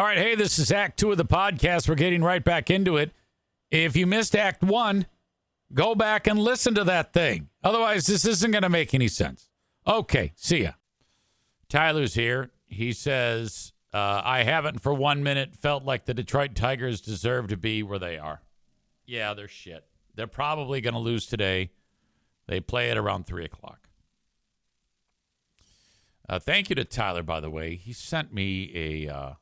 All right, hey, this is Act 2 of the podcast. We're getting right back into it. If you missed Act 1, go back and listen to that thing. Otherwise, this isn't going to make any sense. Okay, see ya. Tyler's here. He says, I haven't for 1 minute felt like the Detroit Tigers deserve to be where they are. Yeah, they're shit. They're probably going to lose today. They play at around 3 o'clock. Thank you to Tyler, by the way. He sent me a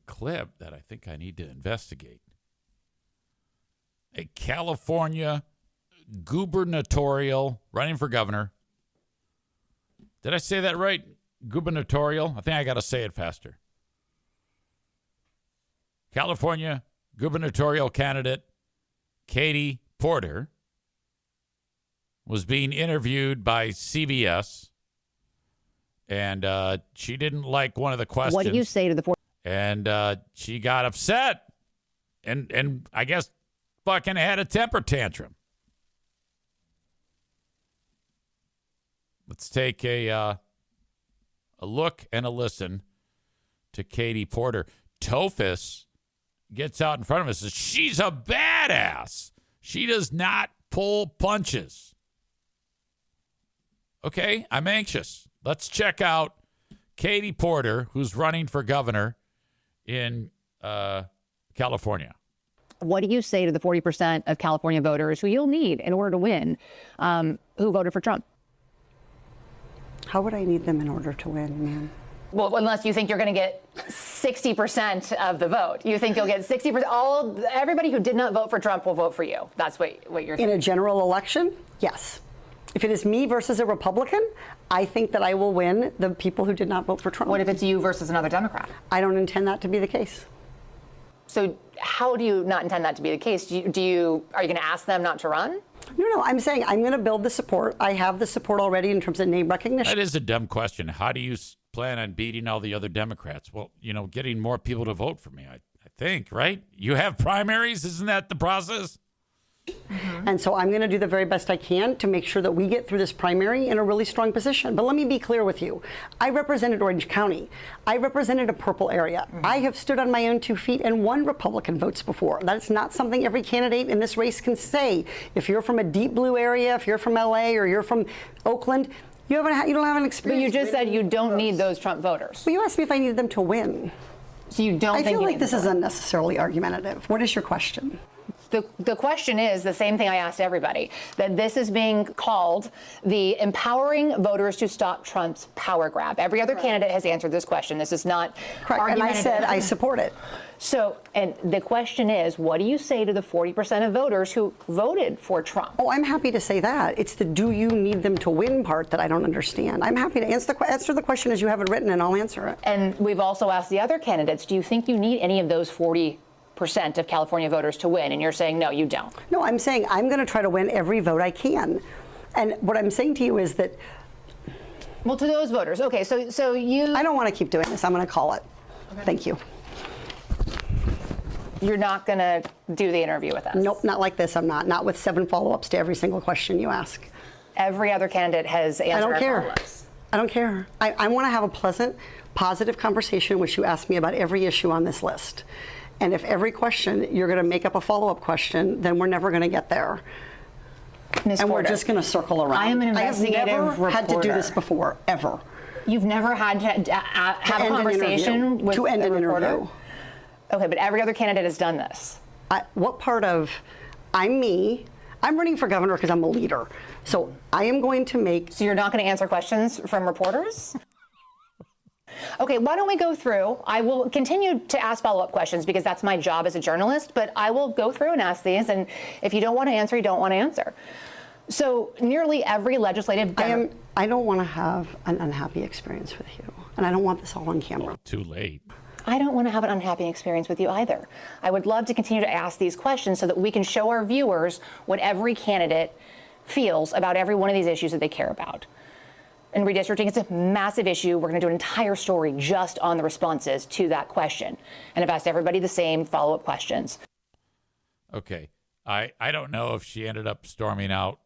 clip that I think I need to investigate. A California gubernatorial, running for governor. Did I say that right? Gubernatorial? I think I got to say it faster. California gubernatorial candidate Katie Porter was being interviewed by CBS, and she didn't like one of the questions. What do you say to the... And she got upset and I guess fucking had a temper tantrum. Let's take a look and a listen to Katie Porter. Tophus gets out in front of us and says, she's a badass. She does not pull punches. Okay, I'm anxious. Let's check out Katie Porter, who's running for governor in California. What do you say to the 40% of California voters who you'll need in order to win, who voted for Trump? How would I need them in order to win, ma'am? Well, unless you think you're going to get 60% of the vote. You think you'll get 60%. Everybody who did not vote for Trump will vote for you. That's what you're saying. In a general election, yes. If it is me versus a Republican, I think that I will win the people who did not vote for Trump. What if it's you versus another Democrat? I don't intend that to be the case. So how do you not intend that to be the case? Are you going to ask them not to run? No, I'm saying I'm going to build the support. I have the support already in terms of name recognition. That is a dumb question. How do you plan on beating all the other Democrats? Well, getting more people to vote for me, I think, right? You have primaries. Isn't that the process? Mm-hmm. And so I'm going to do the very best I can to make sure that we get through this primary in a really strong position. But let me be clear with you. I represented Orange County. I represented a purple area. Mm-hmm. I have stood on my own 2 feet and won Republican votes before. That's not something every candidate in this race can say. If you're from a deep blue area, if you're from LA or you're from Oakland, you don't have an experience. But you just said you don't need those Trump voters. But you asked me if I needed them to win. So you don't think I feel like this is unnecessarily argumentative. What is your question? The question is the same thing I asked everybody, that this is being called the empowering voters to stop Trump's power grab. Every other candidate has answered this question. This is not correct. And I said I support it. So, and the question is, what do you say to the 40% of voters who voted for Trump? Oh, I'm happy to say that. It's the do you need them to win part that I don't understand. I'm happy to answer the question as you have it written, and I'll answer it. And we've also asked the other candidates, do you think you need any of those 40% of California voters to win? And you're saying, no, you don't. No, I'm saying I'm going to try to win every vote I can. And what I'm saying to you is that... Well, to those voters, okay, so you... I don't want to keep doing this. I'm going to call it. Okay. Thank you. You're not going to do the interview with us? Nope, not like this. I'm not. Not with 7 follow-ups to every single question you ask. Every other candidate has answered. I don't care. I don't care. I want to have a pleasant, positive conversation in which you ask me about every issue on this list. And if every question you're going to make up a follow-up question, then we're never going to get there. Ms. And Porter, we're just going to circle around. I am an investigative I have never reporter. had to do this before, ever. You've never had to have a conversation with to end an reporter? interview. Okay, but every other candidate has done this. What part of I'm me? I'm running for governor because I'm a leader. So I am going to make... So you're not going to answer questions from reporters? Okay, why don't we go through? I will continue to ask follow-up questions because that's my job as a journalist, but I will go through and ask these, and if you don't want to answer, you don't want to answer. So nearly every legislative... I don't want to have an unhappy experience with you, and I don't want this all on camera. Oh, too late. I don't want to have an unhappy experience with you either. I would love to continue to ask these questions so that we can show our viewers what every candidate feels about every one of these issues that they care about. And redistricting, it's a massive issue. We're going to do an entire story just on the responses to that question. And I've asked everybody the same follow-up questions. Okay. I don't know if she ended up storming out.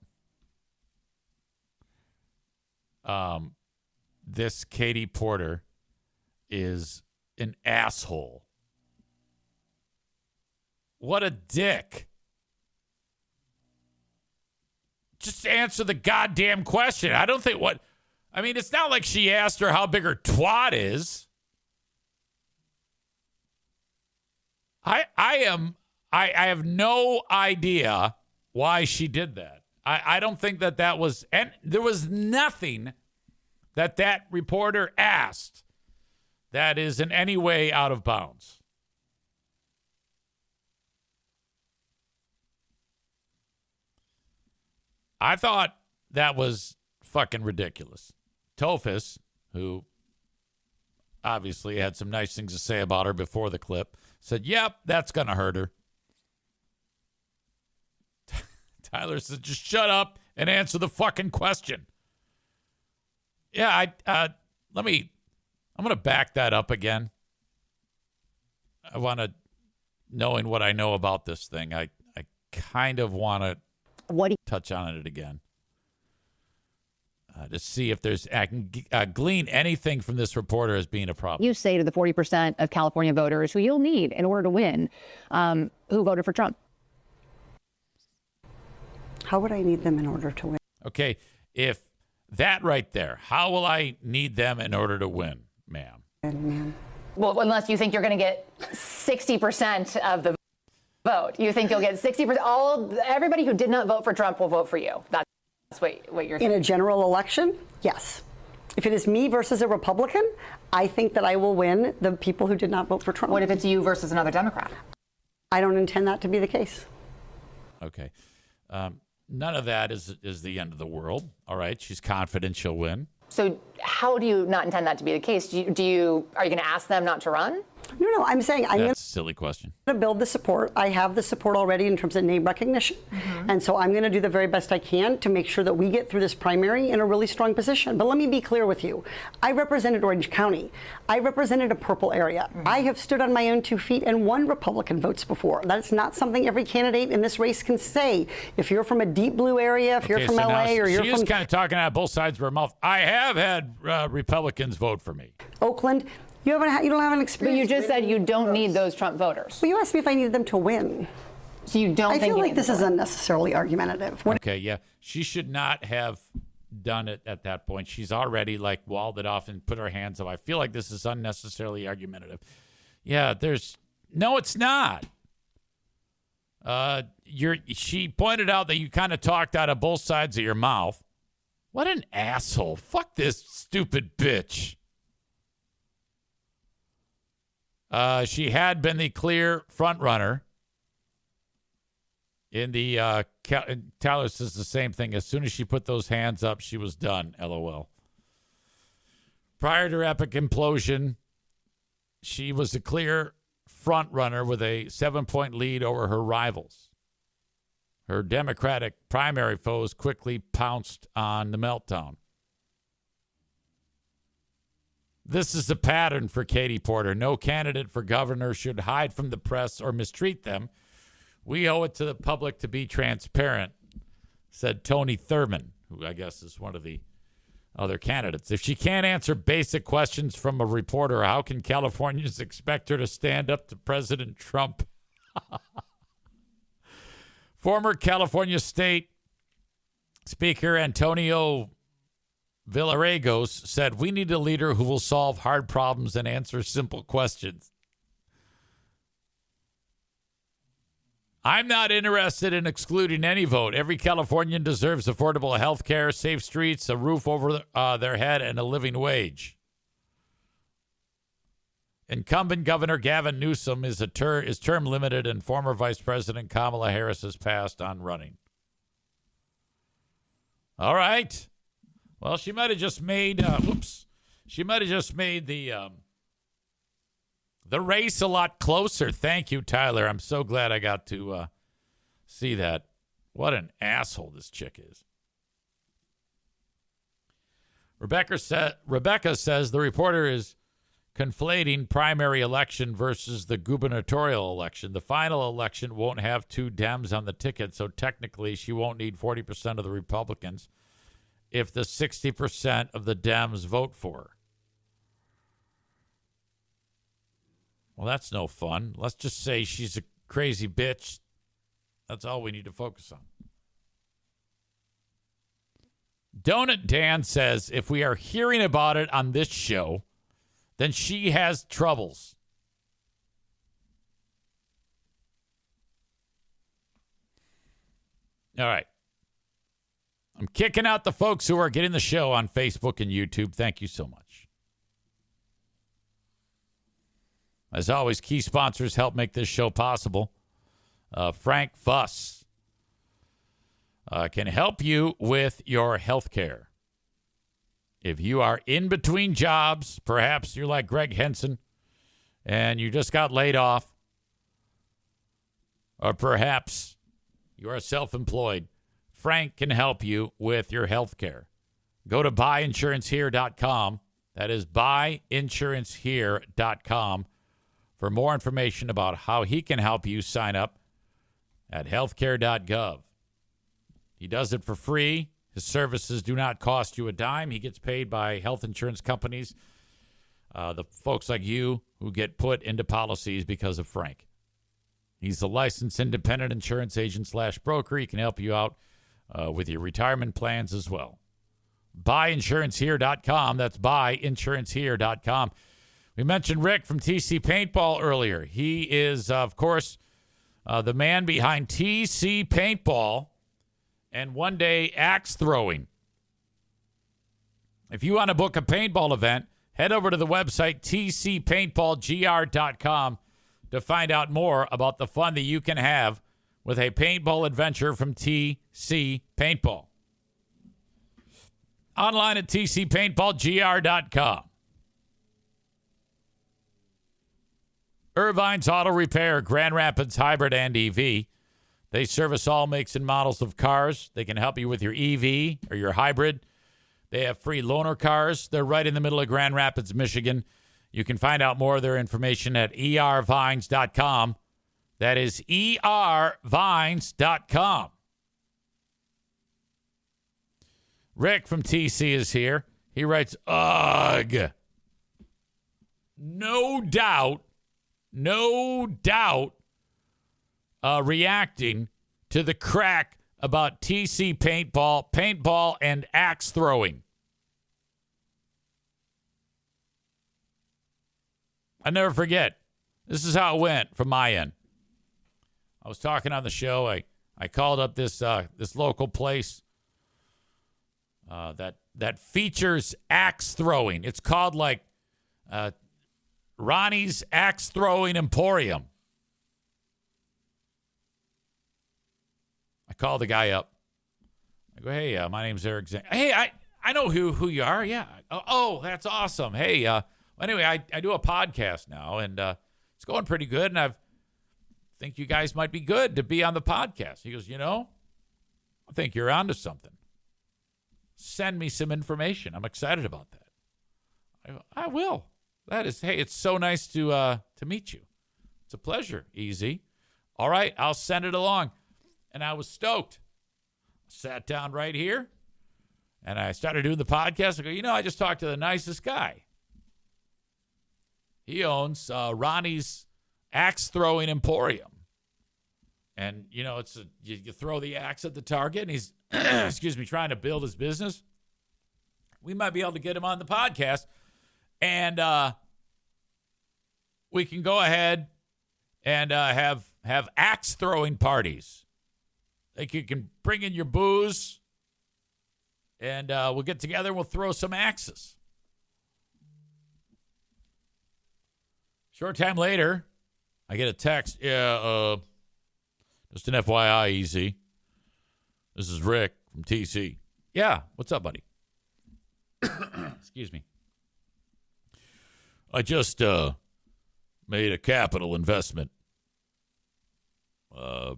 This Katie Porter is an asshole. What a dick. Just answer the goddamn question. I don't think it's not like she asked her how big her twat is. I have no idea why she did that. I don't think that was, and there was nothing that reporter asked that is in any way out of bounds. I thought that was fucking ridiculous. Tophus, who obviously had some nice things to say about her before the clip, said, yep, that's going to hurt her. Tyler said, just shut up and answer the fucking question. Yeah, I'm going to back that up again. I want to, knowing what I know about this thing, I kind of want to touch on it again. To see if I can glean anything from this reporter as being a problem. You say to the 40% of California voters who you'll need in order to win, who voted for Trump. How would I need them in order to win? Okay, if that right there, how will I need them in order to win, ma'am? Well, unless you think you're going to get 60% of the vote. You think you'll get 60%. Everybody who did not vote for Trump will vote for you. That's what you're saying. In a general election, yes. If it is me versus a Republican, I think that I will win the people who did not vote for Trump. What if it's you versus another Democrat? I don't intend that to be the case. Okay. None of that is the end of the world. All right. She's confident she'll win. So how do you not intend that to be the case? Are you going to ask them not to run? No, I'm saying I'm going That's a silly question. to build the support. I have the support already in terms of name recognition. And so I'm going to do the very best I can to make sure that we get through this primary in a really strong position. But let me be clear with you. I represented Orange County. I represented a purple area. I have stood on my own 2 feet and won Republican votes before. That's not something every candidate in this race can say. If you're from a deep blue area, if you're from LA, or you're from... She is kind of talking out both sides of her mouth. I have had Republicans vote for me. Oakland. You don't have an experience. But you just said you don't need those Trump voters. Well, you asked me if I needed them to win. So you don't think I feel you like need this them is to win. unnecessarily argumentative. Okay, yeah. She should not have done it at that point. She's already walled it off and put her hands up. I feel like this is unnecessarily argumentative. Yeah, no, it's not. She pointed out that you kind of talked out of both sides of your mouth. What an asshole. Fuck this stupid bitch. She had been the clear front runner in the Tyler says the same thing. As soon as she put those hands up, she was done. LOL. Prior to her epic implosion, she was the clear front runner with a 7-point lead over her rivals. Her Democratic primary foes quickly pounced on the meltdown. This is a pattern for Katie Porter. No candidate for governor should hide from the press or mistreat them. We owe it to the public to be transparent, said Tony Thurman, who I guess is one of the other candidates. If she can't answer basic questions from a reporter, how can Californians expect her to stand up to President Trump? Former California State Speaker Antonio Villaragos said, we need a leader who will solve hard problems and answer simple questions. I'm not interested in excluding any vote. Every Californian deserves affordable health care, safe streets, a roof over their head, and a living wage. Incumbent Governor Gavin Newsom is term limited, and former Vice President Kamala Harris has passed on running. All right. Well, she might have just made she might have just made the race a lot closer. Thank you, Tyler. I'm so glad I got to see that. What an asshole this chick is. Rebecca says the reporter is conflating primary election versus the gubernatorial election. The final election won't have 2 Dems on the ticket, so technically she won't need 40% of the Republicans if the 60% of the Dems vote for her. Well, that's no fun. Let's just say she's a crazy bitch. That's all we need to focus on. Donut Dan says, if we are hearing about it on this show, then she has troubles. All right. I'm kicking out the folks who are getting the show on Facebook and YouTube. Thank you so much. As always, key sponsors help make this show possible. Frank Fuss can help you with your health care. If you are in between jobs, perhaps you're like Gregg Henson and you just got laid off, or perhaps you are self-employed, Frank can help you with your health care. Go to buyinsurancehere.com. That is buyinsurancehere.com for more information about how he can help you sign up at healthcare.gov. He does it for free. His services do not cost you a dime. He gets paid by health insurance companies, the folks like you who get put into policies because of Frank. He's a licensed independent insurance agent / broker. He can help you out with your retirement plans as well. Buyinsurancehere.com. That's buyinsurancehere.com. We mentioned Rick from TC Paintball earlier. He is, of course, the man behind TC Paintball and One Day Axe Throwing. If you want to book a paintball event, head over to the website tcpaintballgr.com to find out more about the fun that you can have with a paintball adventure from TC Paintball. Online at tcpaintballgr.com. Irvine's Auto Repair, Grand Rapids Hybrid and EV. They service all makes and models of cars. They can help you with your EV or your hybrid. They have free loaner cars. They're right in the middle of Grand Rapids, Michigan. You can find out more of their information at ervines.com. That is ervines.com. Rick from TC is here. He writes, ugh. No doubt, reacting to the crack about TC paintball, and axe throwing. I never forget. This is how it went from my end. I was talking on the show. I called up this local place that features axe throwing. It's called like Ronnie's Axe Throwing Emporium. I called the guy up. I go, hey, my name's Eric Zane. Hey, I know who you are. Yeah. Oh, that's awesome. Hey, anyway, I do a podcast now, and it's going pretty good, and I think you guys might be good to be on the podcast. He goes, I think you're onto something. Send me some information. I'm excited about that. I go, I will. That is, hey, it's so nice to meet you. It's a pleasure, Easy. All right, I'll send it along. And I was stoked. Sat down right here, and I started doing the podcast. I go, I just talked to the nicest guy. He owns Ronnie's Axe Throwing Emporium. And, it's you throw the axe at the target, and he's, trying to build his business. We might be able to get him on the podcast, and we can go ahead and have axe throwing parties. Like you can bring in your booze, and we'll get together and we'll throw some axes. Short time later, I get a text. Yeah, just an FYI, Easy. This is Rick from TC. Yeah, what's up, buddy? Excuse me. I just made a capital investment. I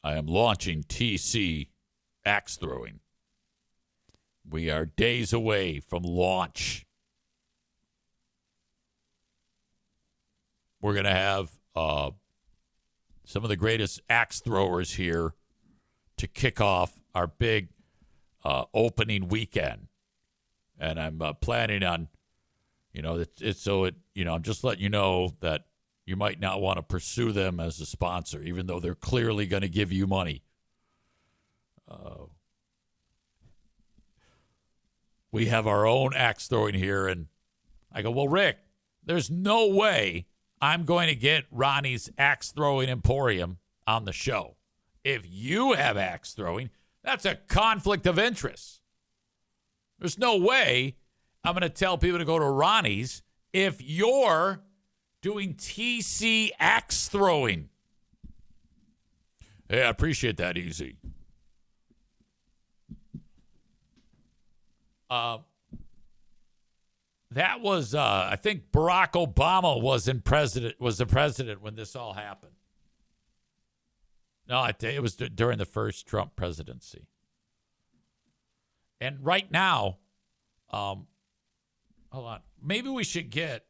am launching TC Axe Throwing. We are days away from launch. We're going to have some of the greatest axe throwers here to kick off our big opening weekend. And I'm planning on, I'm just letting you know that you might not want to pursue them as a sponsor, even though they're clearly going to give you money. We have our own axe throwing here. And I go, well, Rick, there's no way I'm going to get Ronnie's Axe Throwing Emporium on the show. If you have axe throwing, that's a conflict of interest. There's no way I'm going to tell people to go to Ronnie's if you're doing TC axe throwing. Hey, I appreciate that, Easy. That was, I think Barack Obama was the president when this all happened. No, it was during the first Trump presidency. And right now, hold on, maybe we should get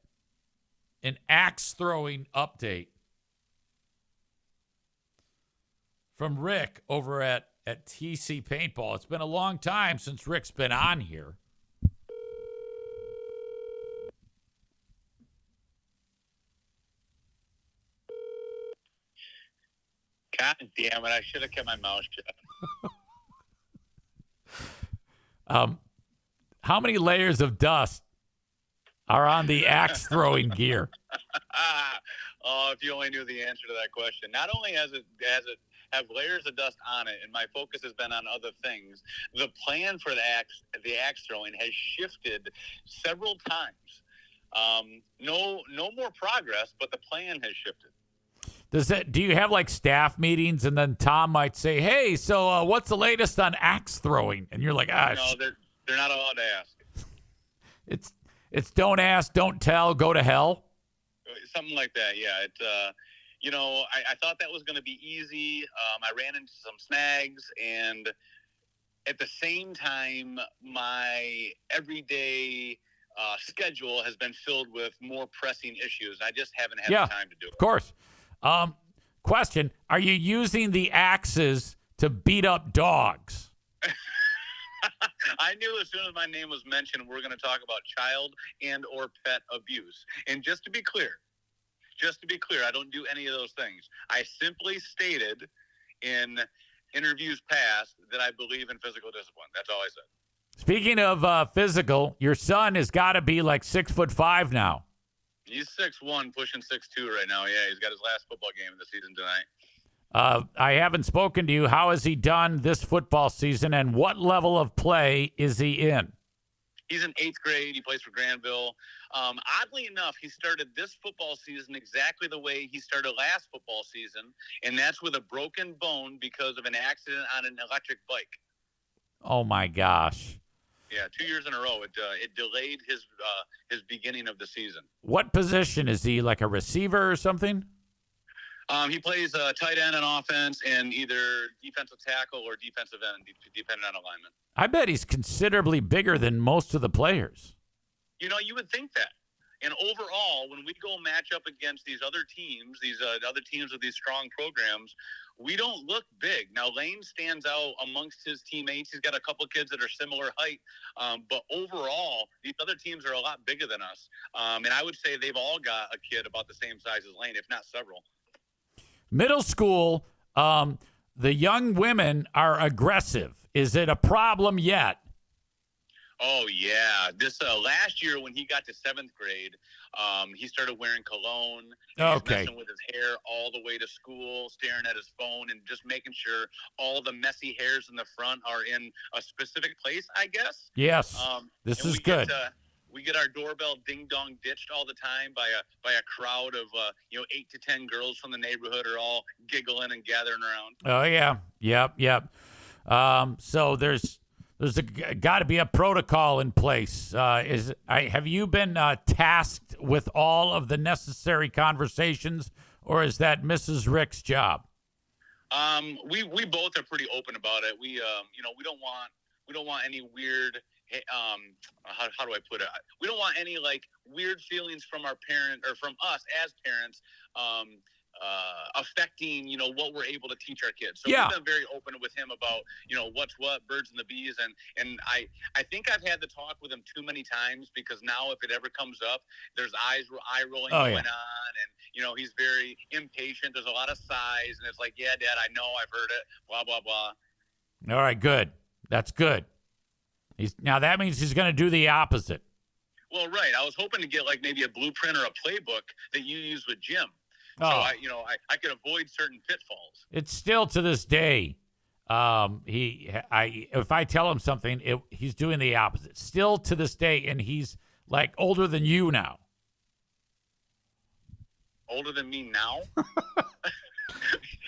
an axe throwing update from Rick over at TC Paintball. It's been a long time since Rick's been on here. God damn it, I should have kept my mouth shut. How many layers of dust are on the axe throwing gear? Oh, if you only knew the answer to that question. Not only has it have layers of dust on it, and my focus has been on other things, the plan for the axe throwing has shifted several times. No more progress, but the plan has shifted. Do you have like staff meetings, and then Tom might say, "Hey, so what's the latest on axe throwing?" And you're like, No, they're not allowed to ask. It's don't ask, don't tell, go to hell. Something like that, yeah. I thought that was going to be easy. I ran into some snags, and at the same time, my everyday schedule has been filled with more pressing issues. I just haven't had the time to do it. Of course. Question, are you using the axes to beat up dogs? I knew as soon as my name was mentioned, we're going to talk about child and or pet abuse. And just to be clear, I don't do any of those things. I simply stated in interviews past that I believe in physical discipline. That's all I said. Speaking of physical, your son has got to be like 6'5" now. He's 6'1", pushing 6'2" right now. Yeah, he's got his last football game of the season tonight. I haven't spoken to you. How has he done this football season, and what level of play is he in? He's in 8th grade. He plays for Granville. Oddly enough, he started this football season exactly the way he started last football season, and that's with a broken bone because of an accident on an electric bike. Oh, my gosh. Yeah, 2 years in a row. It delayed his beginning of the season. What position is he? Like a receiver or something? He plays tight end on offense and either defensive tackle or defensive end, depending on alignment. I bet he's considerably bigger than most of the players. You would think that. And overall, when we go match up against these other teams, with these strong programs, we don't look big. Now, Lane stands out amongst his teammates. He's got a couple kids that are similar height. But overall, these other teams are a lot bigger than us. And I would say they've all got a kid about the same size as Lane, if not several. Middle school, the young women are aggressive. Is it a problem yet? Oh, yeah. This last year when he got to 7th grade, he started wearing cologne. Okay. Messing with his hair all the way to school, staring at his phone, and just making sure all the messy hairs in the front are in a specific place, I guess. Yes. This is good. We get our doorbell ding-dong ditched all the time by a crowd of 8 to 10 girls from the neighborhood are all giggling and gathering around. Oh, yeah. Yep. So there's got to be a protocol in place. Have you been tasked with all of the necessary conversations, or is that Mrs. Rick's job? We both are pretty open about it. We don't want any weird. How do I put it? We don't want any weird feelings from our parent or from us as parents affecting, what we're able to teach our kids. So Yeah. we've been very open with him about, what's what, birds and the bees. And I think I've had to talk with him too many times, because now if it ever comes up, there's eye rolling going on. And, he's very impatient. There's a lot of sighs. And it's like, yeah, Dad, I know, I've heard it, blah, blah, blah. All right, good. That's good. Now that means he's going to do the opposite. Well, right. I was hoping to get like maybe a blueprint or a playbook that you use with Jim. Oh. So I could avoid certain pitfalls. It's still to this day. If I tell him something, he's doing the opposite. Still to this day, and he's like older than you now. Older than me now?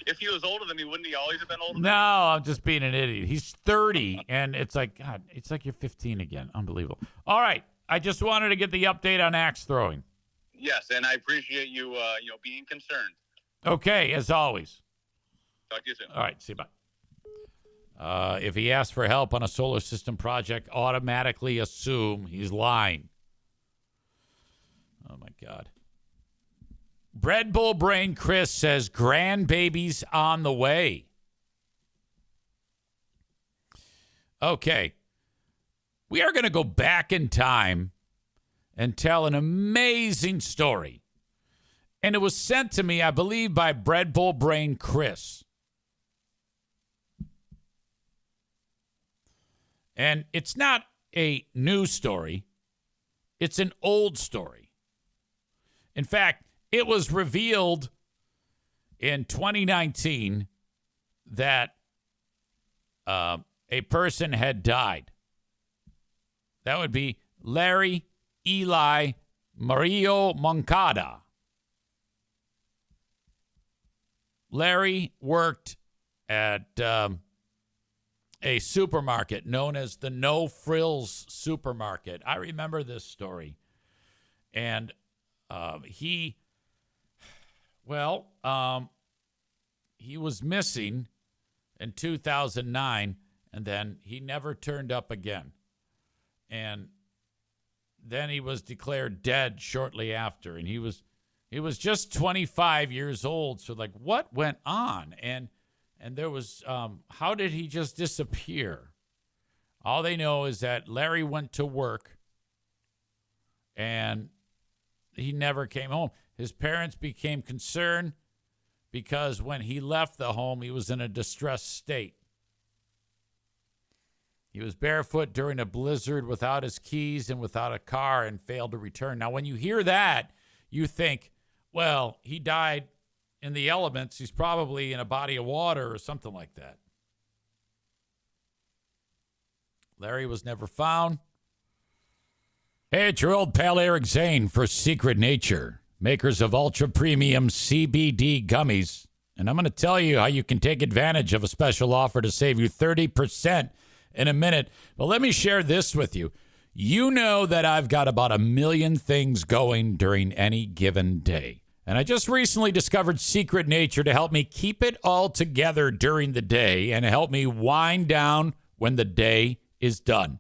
If he was older than me, wouldn't he always have been older? No, I'm just being an idiot. He's 30, and it's like, God, it's like you're 15 again. Unbelievable. All right, I just wanted to get the update on axe throwing. Yes, and I appreciate you, being concerned. Okay, as always. Talk to you soon. All right, see you, bye. If he asks for help on a solar system project, automatically assume he's lying. Oh, my God. Bread Bull Brain Chris says grandbabies on the way. Okay. We are going to go back in time and tell an amazing story. And it was sent to me, I believe, by Bread Bull Brain Chris. And it's not a new story. It's an old story. In fact, it was revealed in 2019 that a person had died. That would be Larry Eli Mario Moncada. Larry worked at a supermarket known as the No Frills Supermarket. I remember this story. And he was missing in 2009, and then he never turned up again. And then he was declared dead shortly after, and he was just 25 years old. So, like, what went on? And there was, how did he just disappear? All they know is that Larry went to work, and he never came home. His parents became concerned because when he left the home, he was in a distressed state. He was barefoot during a blizzard without his keys and without a car and failed to return. Now, when you hear that, you think, well, he died in the elements. He's probably in a body of water or something like that. Larry was never found. Hey, it's your old pal Eric Zane for Secret Nature, makers of ultra premium CBD gummies. And I'm going to tell you how you can take advantage of a special offer to save you 30% in a minute. But let me share this with you. You know that I've got about 1 million things going during any given day. And I just recently discovered Secret Nature to help me keep it all together during the day and help me wind down when the day is done.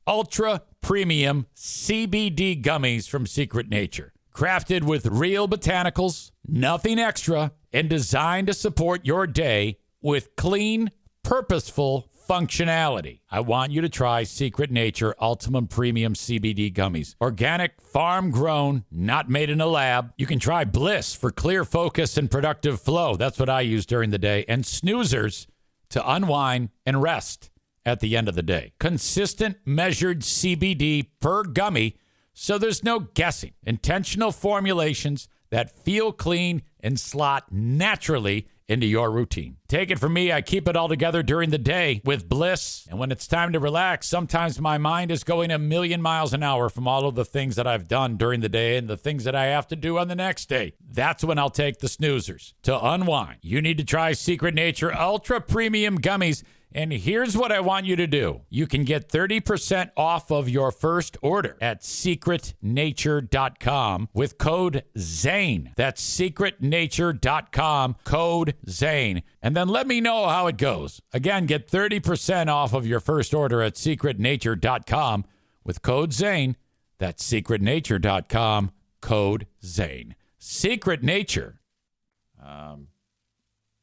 Ultra premium CBD gummies from Secret Nature. Crafted with real botanicals, nothing extra, and designed to support your day with clean, purposeful functionality. I want you to try Secret Nature Ultimate Premium CBD gummies. Organic, farm grown, not made in a lab. You can try Bliss for clear focus and productive flow. That's what I use during the day. And Snoozers to unwind and rest at the end of the day. Consistent, measured CBD per gummy, so there's no guessing. Intentional formulations that feel clean and slot naturally into your routine. Take it from me, I keep it all together during the day with Bliss. And when it's time to relax, sometimes my mind is going 1,000,000 miles an hour from all of the things that I've done during the day and the things that I have to do on the next day. That's when I'll take the Snoozers to unwind. You need to try Secret Nature Ultra Premium Gummies. And here's what I want you to do. You can get 30% off of your first order at secretnature.com with code ZANE. That's secretnature.com, code ZANE. And then let me know how it goes. Again, get 30% off of your first order at secretnature.com with code ZANE. That's secretnature.com, code ZANE. Secret Nature.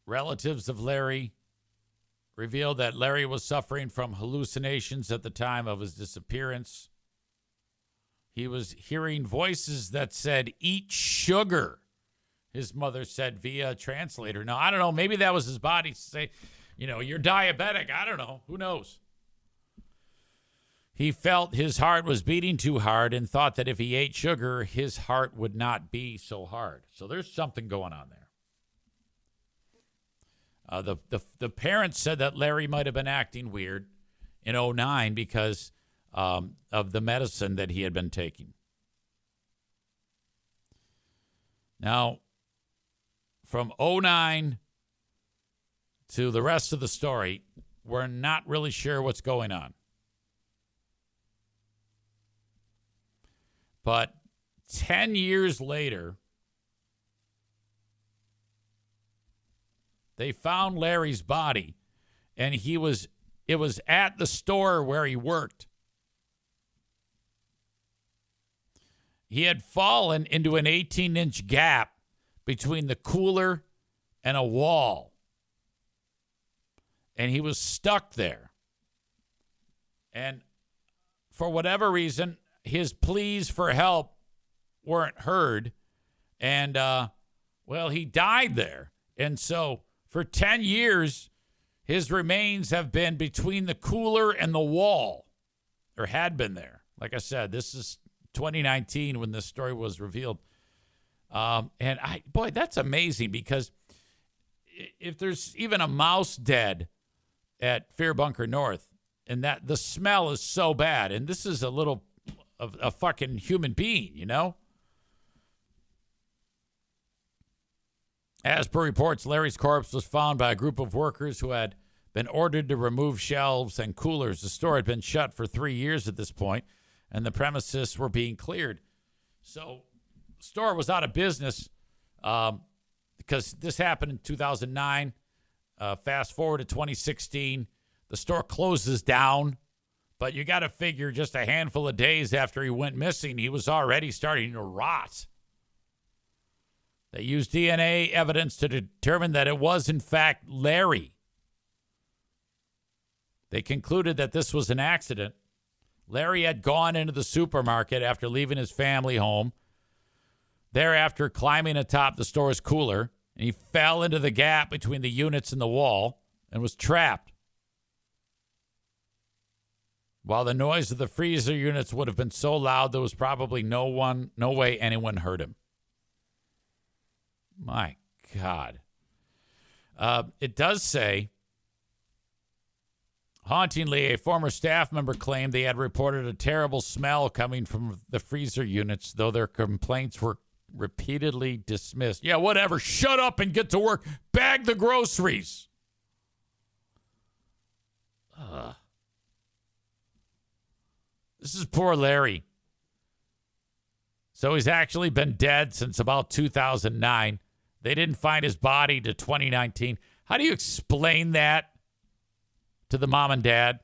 Relatives of Larry revealed that Larry was suffering from hallucinations at the time of his disappearance. He was hearing voices that said, "Eat sugar," his mother said via a translator. Now, I don't know. Maybe that was his body say, you're diabetic. I don't know. Who knows? He felt his heart was beating too hard and thought that if he ate sugar, his heart would not be so hard. So there's something going on there. The parents said that Larry might have been acting weird in 2009 because of the medicine that he had been taking. Now, from 2009 to the rest of the story, we're not really sure what's going on. But 10 years later, they found Larry's body, and it was at the store where he worked. He had fallen into an 18-inch gap between the cooler and a wall, and he was stuck there. And for whatever reason, his pleas for help weren't heard, and, he died there. And so for 10 years, his remains have been between the cooler and the wall, or had been there. Like I said, this is 2019 when this story was revealed. That's amazing, because if there's even a mouse dead at Fear Bunker North, and that the smell is so bad, and this is a fucking human being, As per reports, Larry's corpse was found by a group of workers who had been ordered to remove shelves and coolers. The store had been shut for 3 years at this point, and the premises were being cleared. So the store was out of business because this happened in 2009. Fast forward to 2016, the store closes down, but you got to figure just a handful of days after he went missing, he was already starting to rot. They used DNA evidence to determine that it was, in fact, Larry. They concluded that this was an accident. Larry had gone into the supermarket after leaving his family home, thereafter climbing atop the store's cooler, and he fell into the gap between the units and the wall and was trapped. While the noise of the freezer units would have been so loud, there was probably no way anyone heard him. My God. It does say, hauntingly, a former staff member claimed they had reported a terrible smell coming from the freezer units, though their complaints were repeatedly dismissed. Yeah, whatever. Shut up and get to work. Bag the groceries. This is poor Larry. So he's actually been dead since about 2009. They didn't find his body to 2019. How do you explain that to the mom and dad?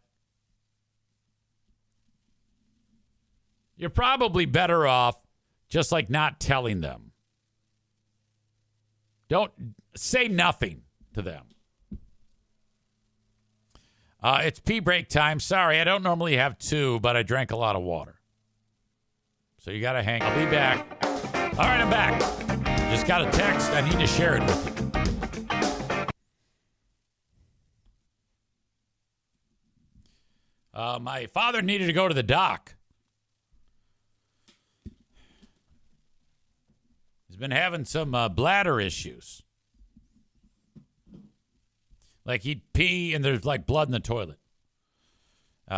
You're probably better off just not telling them. Don't say nothing to them. It's pee break time. Sorry, I don't normally have two, but I drank a lot of water. So you got to hang. I'll be back. All right, I'm back. Just got a text. I need to share it with you. My father needed to go to the doc. He's been having some bladder issues. He'd pee and there's blood in the toilet.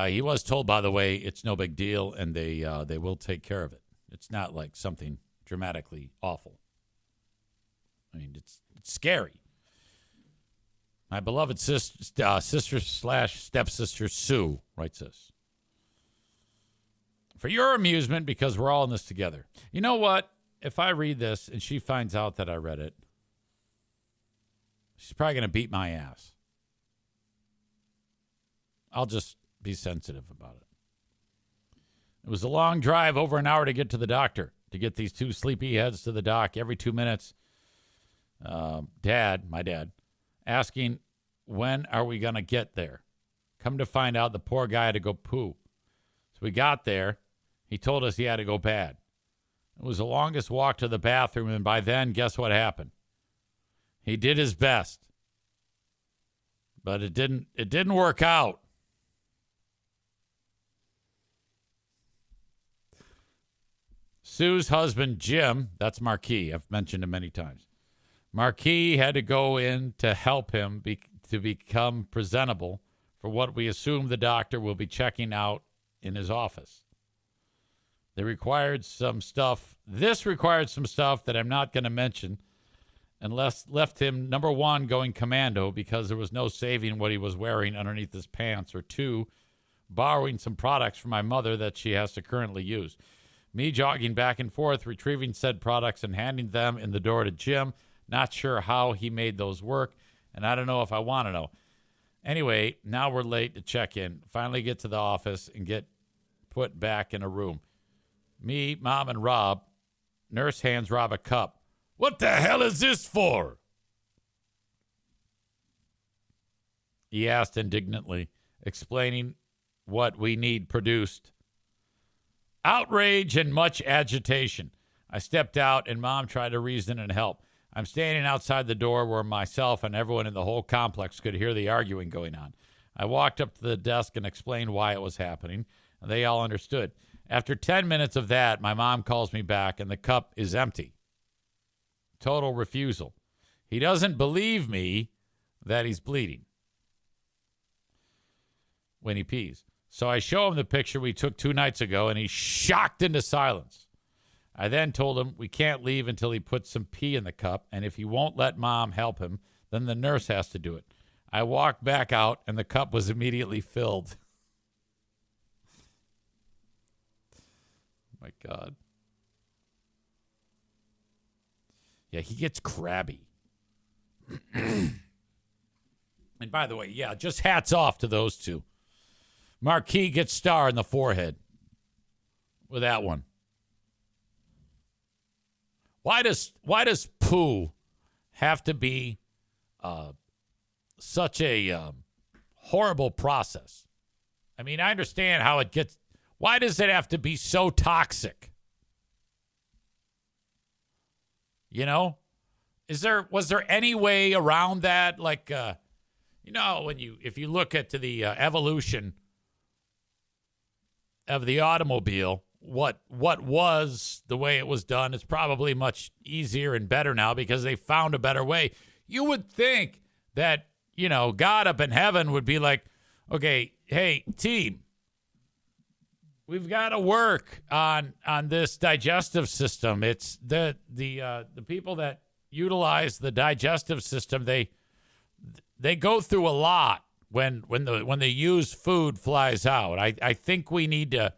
He was told, by the way, it's no big deal and they will take care of it. It's not something dramatically awful. I mean, it's scary. My beloved sister/stepsister Sue writes this. For your amusement, because we're all in this together. You know what? If I read this and she finds out that I read it, she's probably going to beat my ass. I'll just be sensitive about it. It was a long drive, over an hour to get to the doctor, to get these two sleepy heads to the doc every 2 minutes. my dad, asking, when are we going to get there? Come to find out, the poor guy had to go poo. So we got there. He told us he had to go bad. It was the longest walk to the bathroom, and by then, guess what happened? He did his best. But it didn't work out. Sue's husband, Jim, that's Marquis. I've mentioned him many times. Marquis had to go in to help him to become presentable for what we assume the doctor will be checking out in his office. This required some stuff that I'm not going to mention, and left him, number one, going commando because there was no saving what he was wearing underneath his pants, or two, borrowing some products from my mother that she has to currently use. Me jogging back and forth, retrieving said products and handing them in the door to Jim. Not sure how he made those work, and I don't know if I want to know. Anyway, now we're late to check in. Finally get to the office and get put back in a room. Me, Mom, and Rob. Nurse hands Rob a cup. What the hell is this for? He asked indignantly, explaining what we need produced. Outrage and much agitation. I stepped out, and Mom tried to reason and help. I'm standing outside the door where myself and everyone in the whole complex could hear the arguing going on. I walked up to the desk and explained why it was happening, and they all understood. After 10 minutes of that, my mom calls me back, and the cup is empty. Total refusal. He doesn't believe me that he's bleeding when he pees. So I show him the picture we took 2 nights ago, and he's shocked into silence. I then told him we can't leave until he puts some pee in the cup, and if he won't let Mom help him, then the nurse has to do it. I walked back out, and the cup was immediately filled. My God. Yeah, he gets crabby. And by the way, yeah, just hats off to those two. Marquis gets star in the forehead with that one. Why does poo have to be such a horrible process? I mean, I understand how it gets. Why does it have to be so toxic? You know, was there any way around that? Like, if you look at the evolution of the automobile, what was the way it was done is probably much easier and better now because they found a better way. You would think that, God up in heaven would be like, okay, hey, team, we've got to work on this digestive system. It's the people that utilize the digestive system, they go through a lot when the used food flies out. I think we need to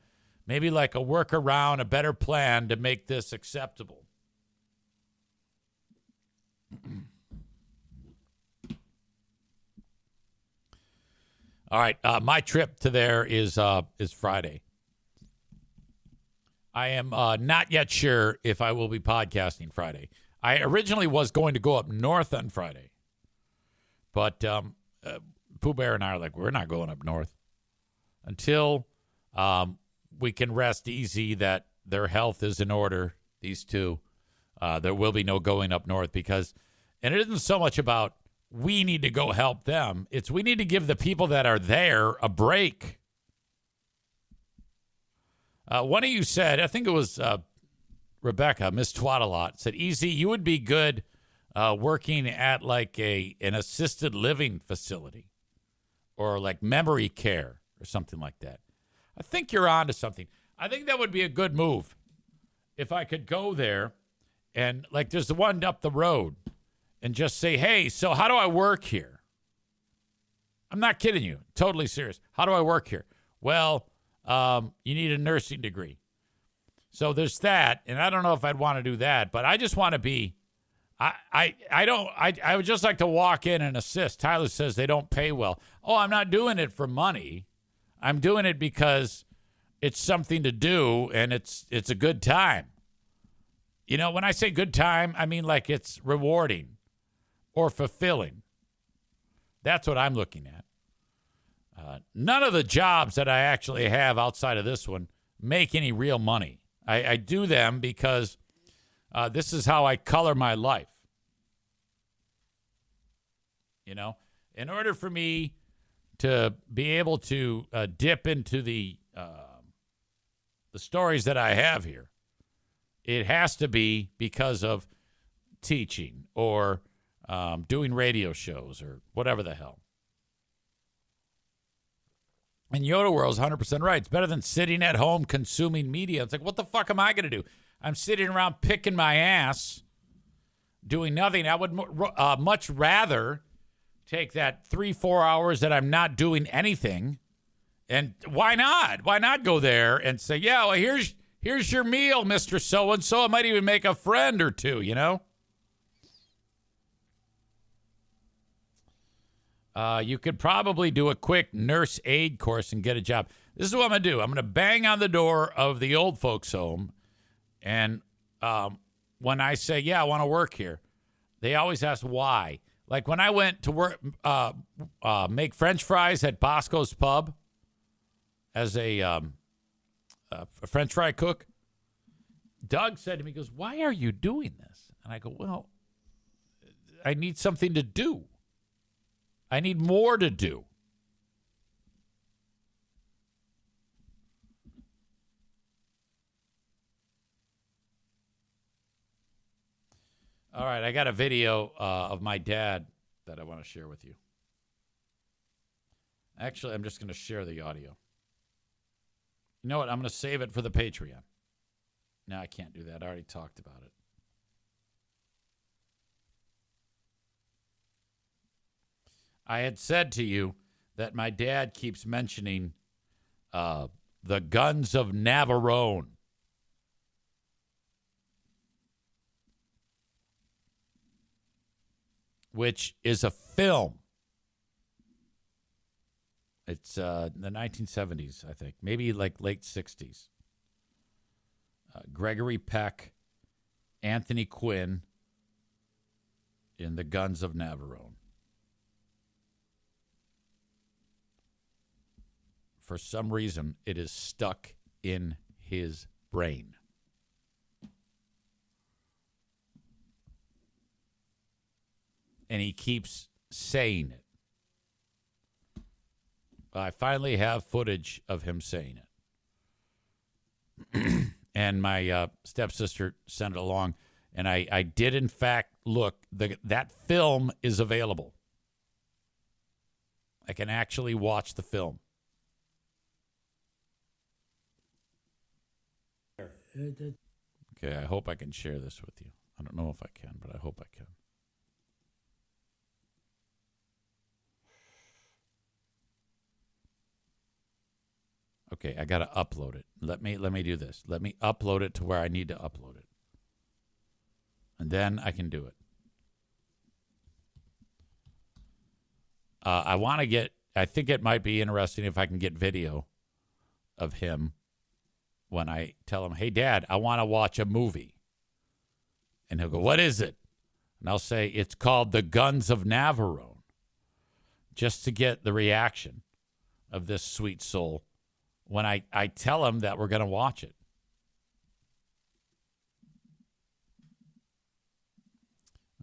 maybe like a workaround, a better plan to make this acceptable. All right, my trip to there is Friday. I am not yet sure if I will be podcasting Friday. I originally was going to go up north on Friday, but Pooh Bear and I are like, we're not going up north until we can rest easy that their health is in order, these two. There will be no going up north and it isn't so much about we need to go help them. It's we need to give the people that are there a break. One of you said, I think it was Rebecca, Miss Twat-a-lot, said, Easy, you would be good working at like an assisted living facility or like memory care or something like that. I think you're on to something. I think that would be a good move if I could go there and like there's the one up the road and just say, hey, so how do I work here? I'm not kidding you. Totally serious. How do I work here? Well, you need a nursing degree. So there's that, and I don't know if I'd want to do that, but I just want to be, I would just like to walk in and assist. Tyler says they don't pay well. Oh, I'm not doing it for money. I'm doing it because it's something to do, and it's a good time. When I say good time, I mean like it's rewarding. or fulfilling. That's what I'm looking at. None of the jobs that I actually have outside of this one make any real money. I do them because this is how I color my life. You know, in order for me to be able to dip into the stories that I have here, it has to be because of teaching or doing radio shows or whatever the hell. And Yoda World's 100% right. It's better than sitting at home consuming media. It's like, what the fuck am I going to do? I'm sitting around picking my ass, doing nothing. I would much rather take that 3-4 hours that I'm not doing anything. And why not? Why not go there and say, yeah, well, here's your meal, Mr. So-and-so. I might even make a friend or two, you know? You could probably do a quick nurse aid course and get a job. This is what I'm going to do. I'm going to bang on the door of the old folks' home. And when I say, yeah, I want to work here, they always ask why. Like when I went to work, make French fries at Bosco's Pub as a French fry cook, Doug said to me, he goes, why are you doing this? And I go, well, I need something to do. I need more to do. All right, I got a video of my dad that I want to share with you. Actually, I'm just going to share the audio. You know what? I'm going to save it for the Patreon. No, I can't do that. I already talked about it. I had said to you that my dad keeps mentioning the Guns of Navarone. Which is a film. It's the 1970s, I think. Maybe like late 60s. Gregory Peck, Anthony Quinn in the Guns of Navarone. For some reason, it is stuck in his brain. And he keeps saying it. I finally have footage of him saying it. And my stepsister sent it along. And I did, in fact, look. That film is available. I can actually watch the film. Okay, I hope I can share this with you. I don't know if I can, but I hope I can. Okay, I got to upload it. Let me do this. Let me upload it to where I need to upload it. And then I can do it. I think it might be interesting if I can get video of him when I tell him, hey, Dad, I want to watch a movie. And he'll go, what is it? And I'll say, it's called The Guns of Navarone. Just to get the reaction of this sweet soul when I tell him that we're going to watch it.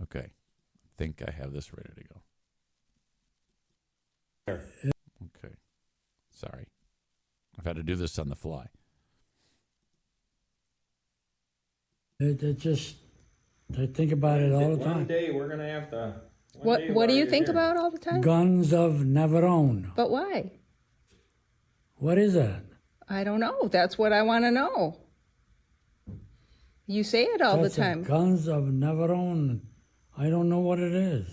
Okay. I think I have this ready to go. Okay. Sorry. I've had to do this on the fly. I think about it all the time. One day we're going to have to... What do you think about all the time? Guns of Navarone. But why? What is that? I don't know. That's what I want to know. You say it all That's the time. Guns of Navarone. I don't know what it is.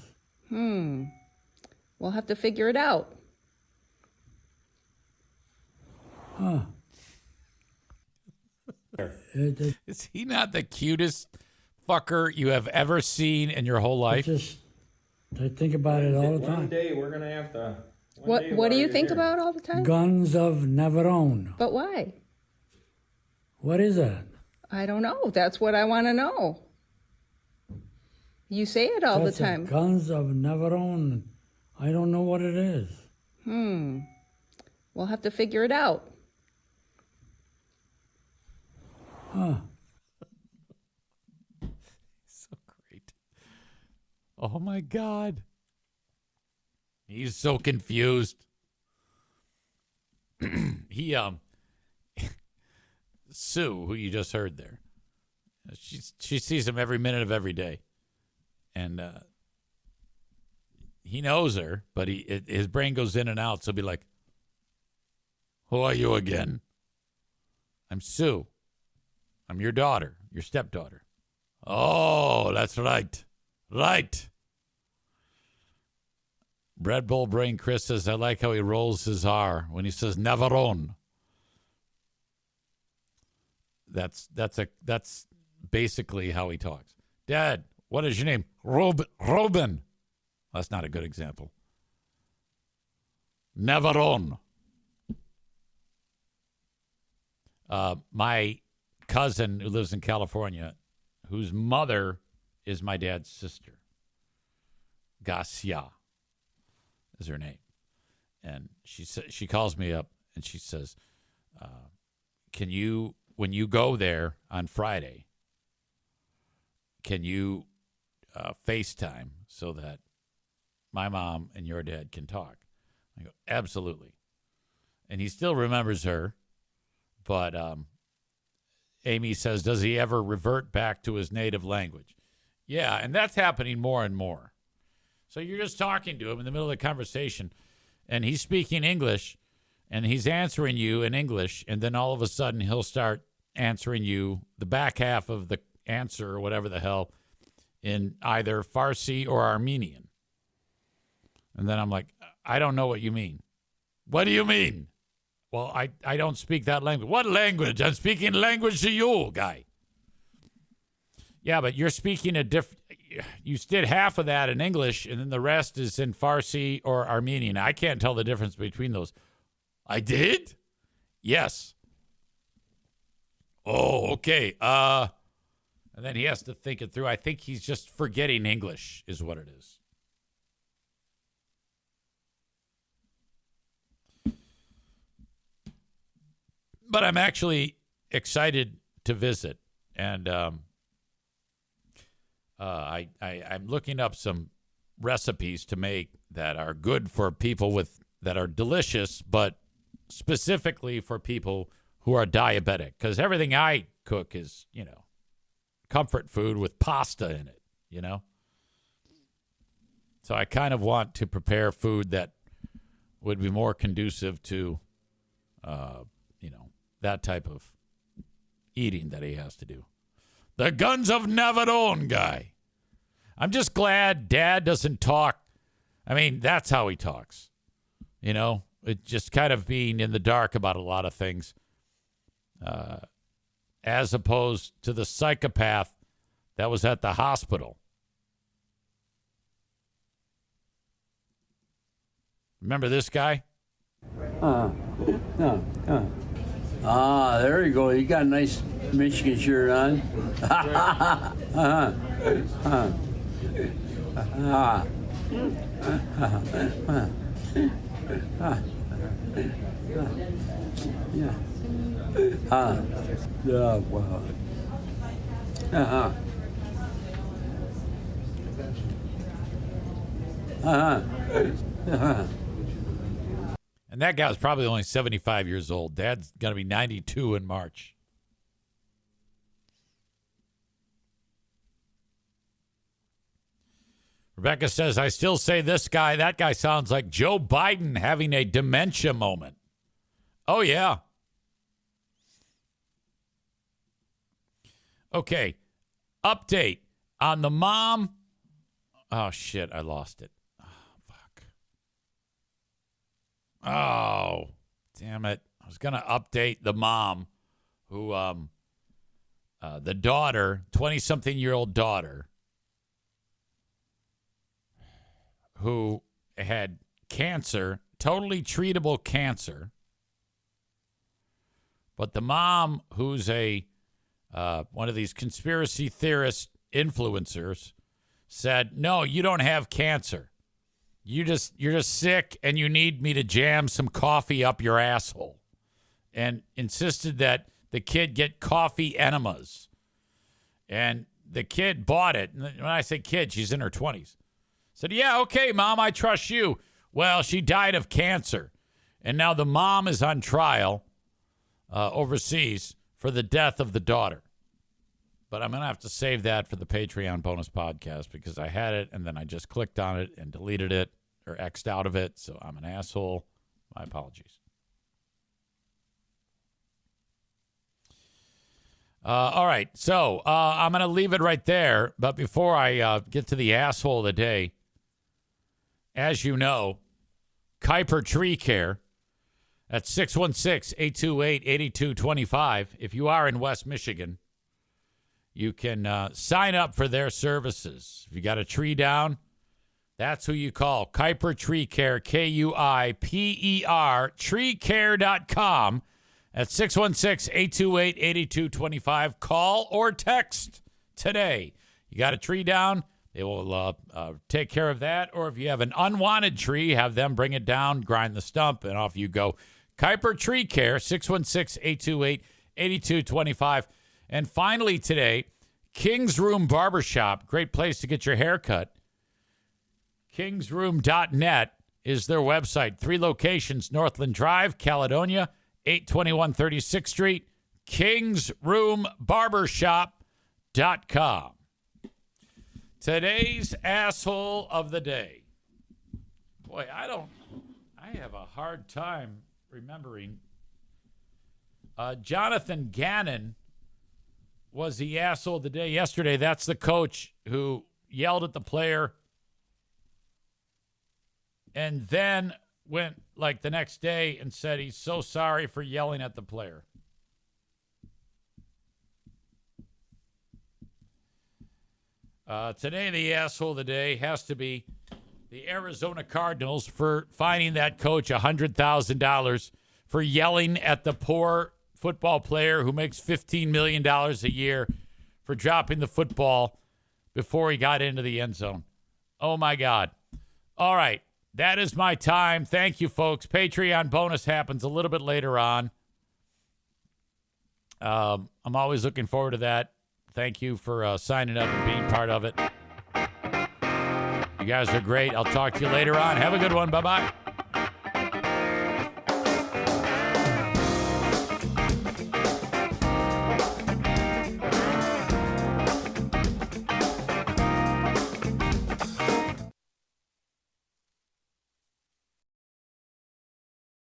We'll have to figure it out. Huh. Is he not the cutest fucker you have ever seen in your whole life? I think about it all the time. One day we're going to have to... What do you think about all the time? Guns of Navarone. But why? What is that? I don't know. That's what I want to know. You say it all That's the time. Guns I've never owned. I don't know what it is. We'll have to figure it out. So great. Oh my God. He's so confused. He Sue, who you just heard there, she sees him every minute of every day, and he knows her, but his brain goes in and out. So he'll be like, "Who are you again?" "I'm Sue. I'm your daughter, your stepdaughter." "Oh, that's right, right." Red Bull Brain Chris says, "I like how he rolls his R when he says never own." That's basically how he talks. "Dad, what is your name?" Robin. That's not a good example. "Never own." My cousin who lives in California, whose mother is my dad's sister, Garcia is her name, and she calls me up and she says, "Can you, when you go there on Friday, can you FaceTime so that my mom and your dad can talk?" I go, "Absolutely." And he still remembers her, but Amy says, "Does he ever revert back to his native language?" Yeah, and that's happening more and more. So you're just talking to him in the middle of the conversation, and he's speaking English, and he's answering you in English, and then all of a sudden he'll start answering you the back half of the answer or whatever the hell in either Farsi or Armenian. And then I'm like, "I don't know what you mean." "What do you mean?" "Well, I don't speak that language." "What language?" "I'm speaking language to you, guy." "Yeah, but you're speaking a different. You did half of that in English, and then the rest is in Farsi or Armenian. I can't tell the difference between those." "I did?" "Yes." "Oh, okay. And then he has to think it through. I think he's just forgetting English is what it is. But I'm actually excited to visit, and I'm looking up some recipes to make that are good for people that are delicious, but specifically for people who are diabetic. Because everything I cook is, comfort food with pasta in it, So I kind of want to prepare food that would be more conducive to, that type of eating that he has to do. The Guns of Navarone guy. I'm just glad Dad doesn't talk. I mean, that's how he talks. It just kind of being in the dark about a lot of things, as opposed to the psychopath that was at the hospital. Remember this guy? There you go. You got a nice Michigan shirt on. Yeah. Yeah, wow. And that guy was probably only 75 years old. Dad's going to be 92 in March. Rebecca says, "I still say that guy sounds like Joe Biden having a dementia moment." Oh, yeah. Okay. Update on the mom. Oh, shit. I lost it. Oh, damn it. I was going to update the mom who, the daughter, 20-something-year-old daughter, who had cancer, totally treatable cancer. But the mom, who's one of these conspiracy theorist influencers, said, no, you don't have cancer. You're just sick and you need me to jam some coffee up your asshole. And insisted that the kid get coffee enemas. And the kid bought it. And when I say kid, she's in her 20s. Said, yeah, okay, Mom, I trust you. Well, she died of cancer. And now the mom is on trial overseas for the death of the daughter. But I'm going to have to save that for the Patreon bonus podcast because I had it and then I just clicked on it and deleted it or X'd out of it. So I'm an asshole. My apologies. All right. So I'm going to leave it right there. But before I get to the asshole of the day, as you know, Kuiper Tree Care at 616-828-8225. If you are in West Michigan, you can sign up for their services. If you got a tree down, that's who you call. Kuiper Tree Care, Kuiper, treecare.com at 616-828-8225. Call or text today. You got a tree down, they will take care of that. Or if you have an unwanted tree, have them bring it down, grind the stump, and off you go. Kuiper Tree Care, 616-828-8225. And finally today, King's Room Barbershop, great place to get your hair cut. Kingsroom.net is their website. 3 locations, Northland Drive, Caledonia, 821 36th Street, kingsroombarbershop.com. Today's asshole of the day. Boy, I have a hard time remembering. Jonathan Gannon was the asshole of the day yesterday. That's the coach who yelled at the player and then went like the next day and said he's so sorry for yelling at the player. Today, the asshole of the day has to be the Arizona Cardinals for fining that coach $100,000 for yelling at the poor football player who makes $15 million a year for dropping the football before he got into the end zone. Oh, my God. All right. That is my time. Thank you, folks. Patreon bonus happens a little bit later on. I'm always looking forward to that. Thank you for signing up and being part of it. You guys are great. I'll talk to you later on. Have a good one. Bye-bye.